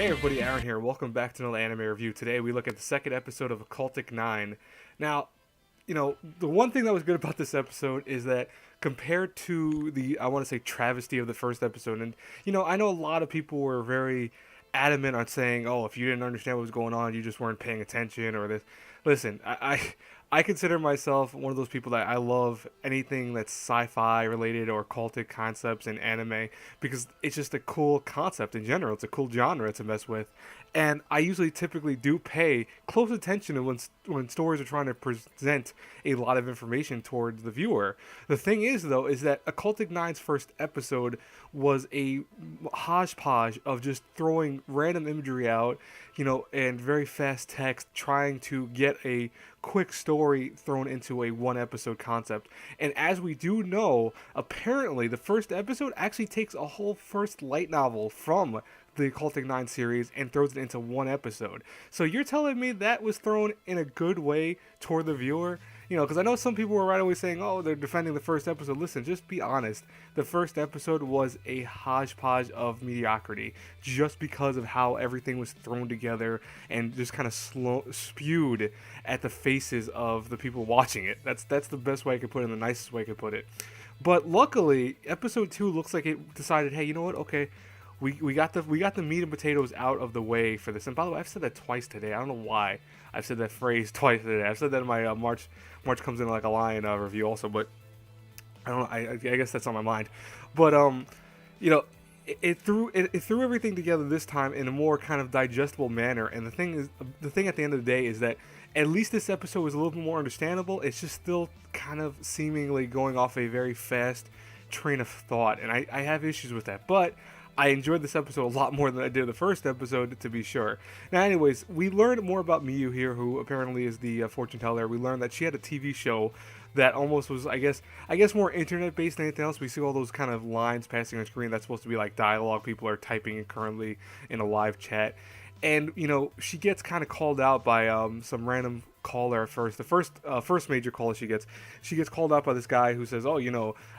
Hey everybody, Aaron here. Welcome back to another anime review. Today we look at the second episode of Occultic 9. Now, the one thing that was good about this episode is that compared to the, I want to say, travesty of the first episode, and, I know a lot of people were very adamant on saying, oh, if you didn't understand what was going on, you just weren't paying attention or this. Listen, I consider myself one of those people that I love anything that's sci-fi related or cultic concepts in anime because it's just a cool concept in general. It's a cool genre to mess with, and I usually typically do pay close attention to when stories are trying to present a lot of information towards the viewer. The thing is, though, is that Occultic Nine's first episode was a hodgepodge of just throwing random imagery out, and very fast text, trying to get a quick story thrown into a one episode concept. And as we do know, apparently the first episode actually takes a whole first light novel from the Occultic 9 series and throws it into one episode. So you're telling me that was thrown in a good way toward the viewer? Because I know some people were right away saying, oh, they're defending the first episode. Listen, just be honest. The first episode was a hodgepodge of mediocrity just because of how everything was thrown together and just kind of spewed at the faces of the people watching it. That's the best way I could put it, and the nicest way I could put it. But luckily, episode 2 looks like it decided, hey, you know what? Okay, we got the meat and potatoes out of the way for this. And by the way, I've said that twice today. I don't know why I've said that phrase twice today. I've said that in my March comes in like a lion review also, but I don't know. I guess that's on my mind. But it threw everything together this time in a more kind of digestible manner. And the thing at the end of the day is that at least this episode was a little bit more understandable. It's just still kind of seemingly going off a very fast train of thought, and I have issues with that. But I enjoyed this episode a lot more than I did the first episode, to be sure. Now, anyways, we learned more about Miyu here, who apparently is the fortune teller. We learned that she had a TV show that almost was, I guess more internet-based than anything else. We see all those kind of lines passing on screen. That's supposed to be like dialogue people are typing currently in a live chat. And, she gets kind of called out by some random caller at first. The first major caller she gets called out by this guy who says, oh,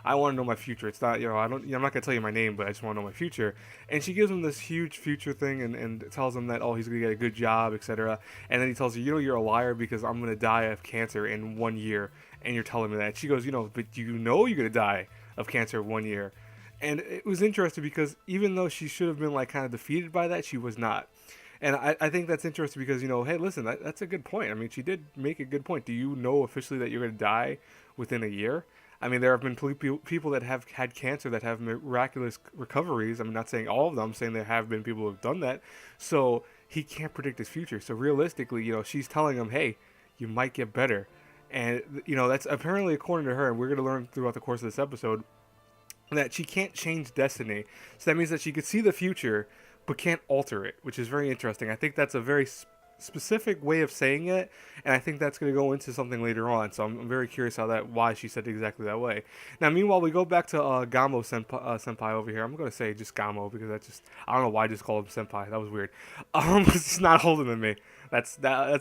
I want to know my future. It's not, I'm not going to tell you my name, but I just want to know my future. And she gives him this huge future thing and tells him that, oh, he's going to get a good job, etc. And then he tells her, you're a liar because I'm going to die of cancer in 1 year. And you're telling me that. She goes, but you're going to die of cancer in 1 year. And it was interesting because even though she should have been like kind of defeated by that, she was not. And I think that's interesting because, hey, listen, that's a good point. I mean, she did make a good point. Do you know officially that you're going to die within a year? I mean, there have been people that have had cancer that have miraculous recoveries. I'm not saying all of them. I'm saying there have been people who have done that. So he can't predict his future. So realistically, she's telling him, hey, you might get better. And, that's apparently according to her, and we're going to learn throughout the course of this episode, that she can't change destiny. So that means that she could see the future but can't alter it, which is very interesting. I think that's a very specific way of saying it, and I think that's going to go into something later on. So I'm very curious why she said it exactly that way. Now, meanwhile, we go back to Gamo senpai over here. I'm going to say just Gamo because I don't know why I just called him senpai. That was weird. He's not older than me. That's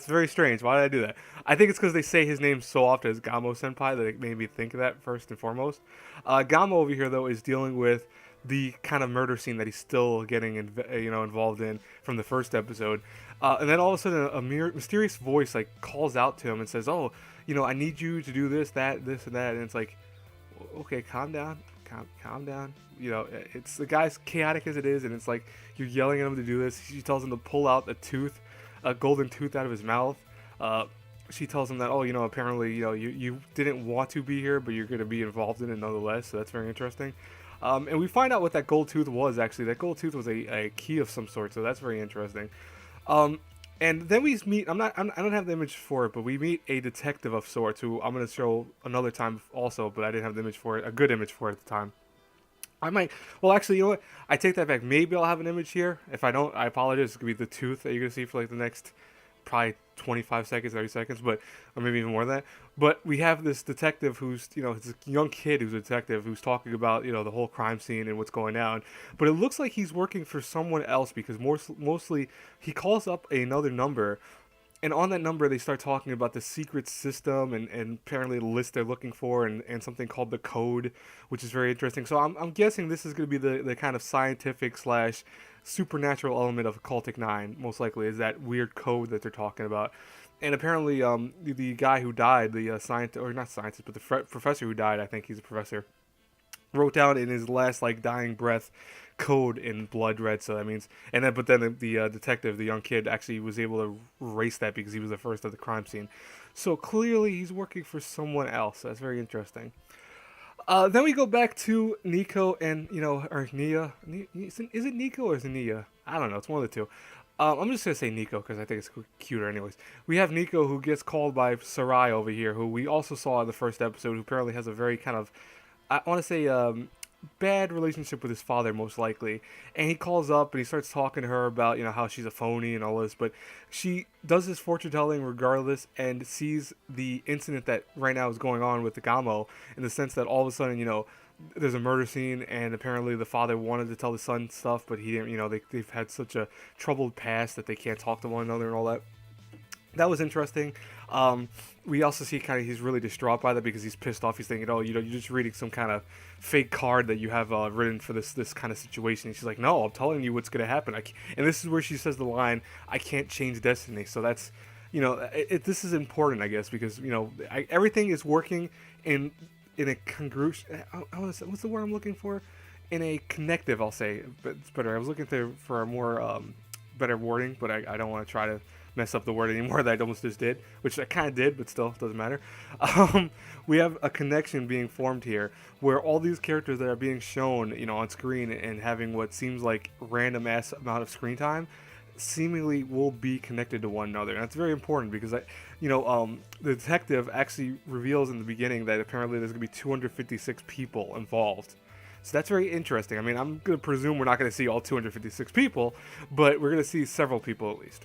very strange. Why did I do that? I think it's because they say his name so often as Gamo senpai that it made me think of that first and foremost. Gamo over here though is dealing with the kind of murder scene that he's still getting involved in from the first episode, and then all of a sudden a mysterious voice like calls out to him and says, oh, I need you to do this and that, and it's like, okay, calm down. It's the guy's chaotic as it is, and it's like you're yelling at him to do this. She tells him to pull out a golden tooth out of his mouth. She tells him that, oh, apparently, you didn't want to be here, but you're going to be involved in it nonetheless. So that's very interesting. And we find out what that gold tooth was, actually. That gold tooth was a key of some sort, so that's very interesting. And then we meet, I don't have the image for it, but we meet a detective of sorts who I'm going to show another time also, but I didn't have the image for it, a good image for it at the time. Actually, you know what? I take that back. Maybe I'll have an image here. If I don't, I apologize. It's going to be the tooth that you're going to see for like the next probably 25 seconds, 30 seconds, or maybe even more than that. But we have this detective who's, it's a young kid who's a detective who's talking about, the whole crime scene and what's going on. But it looks like he's working for someone else because mostly he calls up another number And on that number, they start talking about the secret system and apparently the list they're looking for and something called the code, which is very interesting. So I'm guessing this is going to be the kind of scientific slash supernatural element of Occultic 9, most likely, is that weird code that they're talking about. And apparently, the guy who died, the scientist, or not scientist, but the professor who died, I think he's a professor, wrote down in his last like dying breath code in blood red. So that means, and then but then the detective, the young kid, actually was able to erase that because he was the first at the crime scene. So clearly he's working for someone else. That's very interesting. Then we go back to Nico and or Nia. Is it Nico or is it Nia? I don't know. It's one of the two. I'm just gonna say Nico because I think it's cuter. Anyways, we have Nico who gets called by Sarai over here, who we also saw in the first episode, who apparently has a very kind of, I want to say, bad relationship with his father, most likely. And he calls up and he starts talking to her about, how she's a phony and all this. But she does this fortune telling regardless and sees the incident that right now is going on with the Gamo, in the sense that all of a sudden, there's a murder scene and apparently the father wanted to tell the son stuff, but he didn't, they've had such a troubled past that they can't talk to one another and all that. That was interesting. We also see he's really distraught by that because he's pissed off. He's thinking, oh, you're just reading some kind of fake card that you have written for this kind of situation. And she's like, no, I'm telling you what's going to happen. And this is where she says the line, I can't change destiny. So that's, this is important, I guess, because, everything is working in a congruent, what's the word I'm looking for? In a connective, I'll say. But it's better. I was looking for a more better wording, but I don't want to try to mess up the word anymore that I almost just did, which I kind of did, but still doesn't matter. We have a connection being formed here where all these characters that are being shown, on screen and having what seems like random ass amount of screen time seemingly will be connected to one another. And that's very important because the detective actually reveals in the beginning that apparently there's going to be 256 people involved. So that's very interesting. I mean, I'm going to presume we're not going to see all 256 people, but we're going to see several people at least.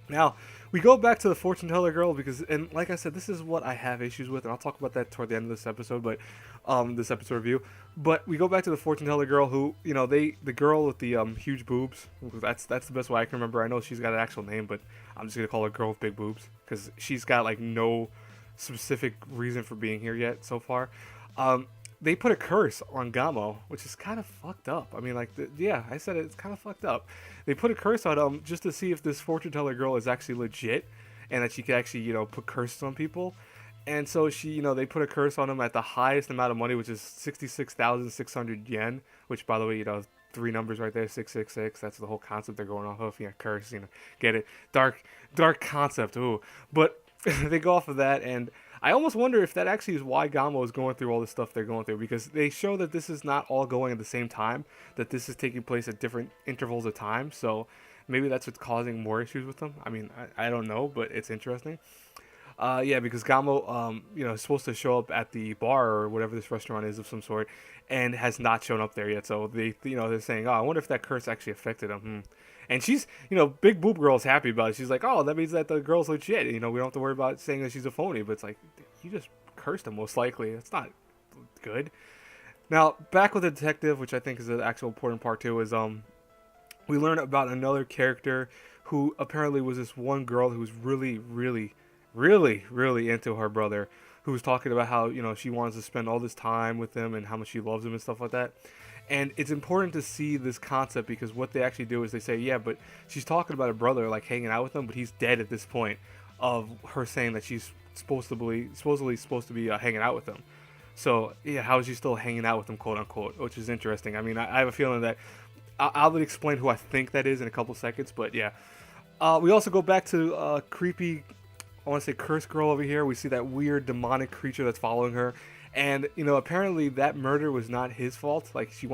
Now, we go back to the fortune teller girl because, and like I said, this is what I have issues with, and I'll talk about that toward the end of this episode, but this episode review. But we go back to the fortune teller girl who, the girl with the huge boobs. That's the best way I can remember. I know she's got an actual name, but I'm just gonna call her girl with big boobs because she's got like no specific reason for being here yet so far. They put a curse on Gamo, which is kind of fucked up. I mean, I said it's kind of fucked up. They put a curse on him just to see if this fortune teller girl is actually legit and that she could actually, put curses on people. And so she, they put a curse on him at the highest amount of money, which is 66,600 yen, which, by the way, 3 numbers right there, 666. That's the whole concept they're going off of. Curse, get it? Dark concept. Ooh, but they go off of that, and I almost wonder if that actually is why Gamo is going through all the stuff they're going through, because they show that this is not all going at the same time, that this is taking place at different intervals of time. So maybe that's what's causing more issues with them. I mean, I don't know, but it's interesting. Because Gamo, is supposed to show up at the bar or whatever this restaurant is of some sort, and has not shown up there yet. So they're saying, oh, I wonder if that curse actually affected him. And she's, big boob girl's happy about it. She's like, oh, that means that the girl's legit. We don't have to worry about saying that she's a phony. But it's like, you just cursed him most likely. It's not good. Now, back with the detective, which I think is the actual important part too, is we learn about another character who apparently was this one girl who was really, really, really, really into her brother, who was talking about how, she wants to spend all this time with him and how much she loves him and stuff like that. And it's important to see this concept because what they actually do is they say, yeah, but she's talking about her brother, like hanging out with him, but he's dead at this point of her saying that she's supposedly supposed to be hanging out with him. So, yeah, how is she still hanging out with him, quote unquote, which is interesting. I mean, I have a feeling that I'll explain who I think that is in a couple seconds, but yeah. We also go back to creepy, I want to say curse girl over here. We see that weird demonic creature that's following her. And, apparently that murder was not his fault. Like, she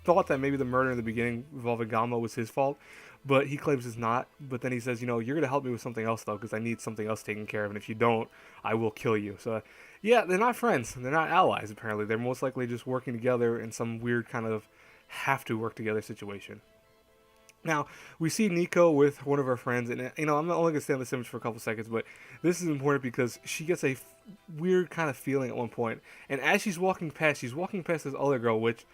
thought that maybe the murder in the beginning involving Gamo was his fault, but he claims it's not. But then he says, you're going to help me with something else, though, because I need something else taken care of. And if you don't, I will kill you. So, yeah, they're not friends. They're not allies, apparently. They're most likely just working together in some weird kind of have to work together situation. Now, we see Nico with one of her friends, and, I'm only going to stay on this image for a couple seconds, but this is important because she gets a weird kind of feeling at one point, and as she's walking past this other girl, which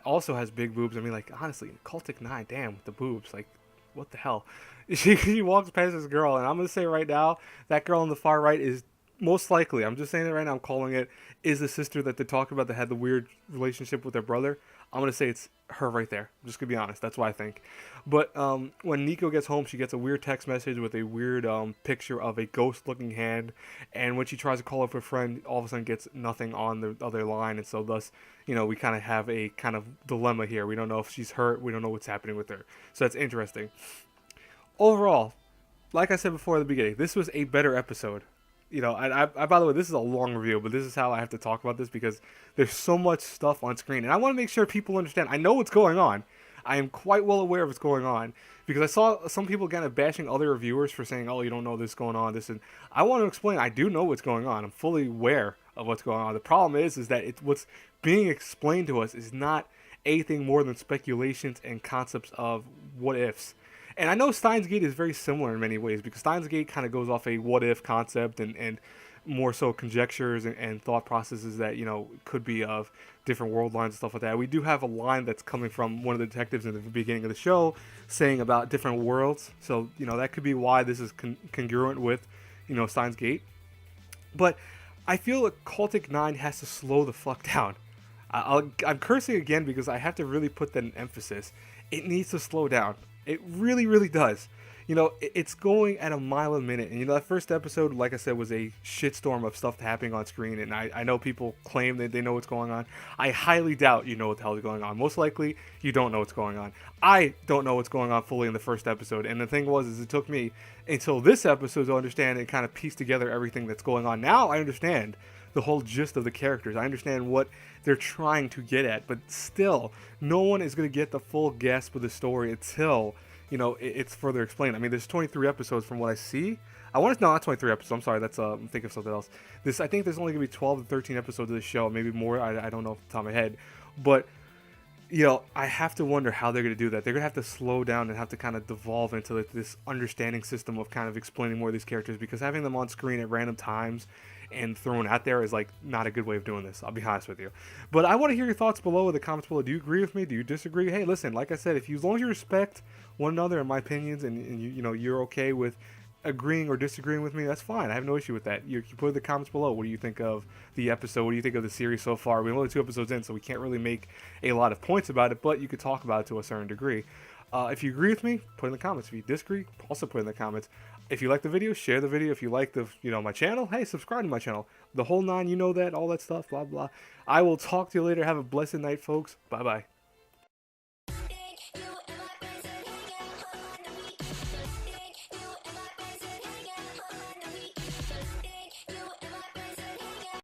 also has big boobs. I mean, like, honestly, Occultic 9, damn, with the boobs, like, what the hell? She walks past this girl, and I'm gonna say right now, that girl on the far right is most likely. I'm just saying it right now. I'm calling it is the sister that they talked about that had the weird relationship with their brother. I'm gonna say it's her right there. I'm just gonna be honest. That's what I think. But when Nico gets home, she gets a weird text message with a weird picture of a ghost-looking hand, and when she tries to call up her friend, all of a sudden gets nothing on the other line, and so thus, we kind of have a kind of dilemma here. We don't know if she's hurt. We don't know what's happening with her. So that's interesting. Overall, like I said before at the beginning, this was a better episode. By the way, this is a long review, but this is how I have to talk about this because there's so much stuff on screen, and I want to make sure people understand. I know what's going on. I am quite well aware of what's going on because I saw some people kind of bashing other reviewers for saying, "Oh, you don't know this going on." This and I want to explain. I do know what's going on. I'm fully aware of what's going on. The problem is that what's being explained to us is not anything more than speculations and concepts of what ifs. And I know Steins Gate is very similar in many ways because Steins Gate kind of goes off a what if concept and more so conjectures and thought processes that, could be of different world lines and stuff like that. We do have a line that's coming from one of the detectives in the beginning of the show saying about different worlds. So, that could be why this is congruent with, Steins Gate. But I feel that Occultic 9 has to slow the fuck down. I'm cursing again because I have to really put that in emphasis. It needs to slow down. It really, really does. It's going at a mile a minute. And, that first episode, like I said, was a shitstorm of stuff happening on screen. And I know people claim that they know what's going on. I highly doubt you know what the hell is going on. Most likely, you don't know what's going on. I don't know what's going on fully in the first episode. And the thing is it took me until this episode to understand and kind of piece together everything that's going on. Now I understand the whole gist of the characters. I understand what they're trying to get at, but still, no one is going to get the full grasp of the story until, it's further explained. I mean, there's 23 episodes from what I see. Not 23 episodes. I'm sorry, that's I'm thinking of something else. I think there's only going to be 12 to 13 episodes of this show, maybe more. I don't know off the top of my head, but I have to wonder how they're going to do that. They're going to have to slow down and have to kind of devolve into this understanding system of kind of explaining more of these characters, because having them on screen at random times and thrown out there is not a good way of doing this. I'll be honest with you. But I want to hear your thoughts below in the comments below. Do you agree with me? Do you disagree? Hey, listen, like I said, as long as you respect one another and my opinions, and you're okay with agreeing or disagreeing with me, that's fine. I have no issue with that. You put in the comments below. What do you think of the episode? What do you think of the series so far? We're only 2 episodes in, so we can't really make a lot of points about it, but you could talk about it to a certain degree. If you agree with me, put in the comments. If you disagree, also put in the comments. If you like the video, share the video. If you like my channel, hey, subscribe to my channel. The whole nine, all that stuff, blah, blah. I will talk to you later. Have a blessed night, folks. Bye-bye.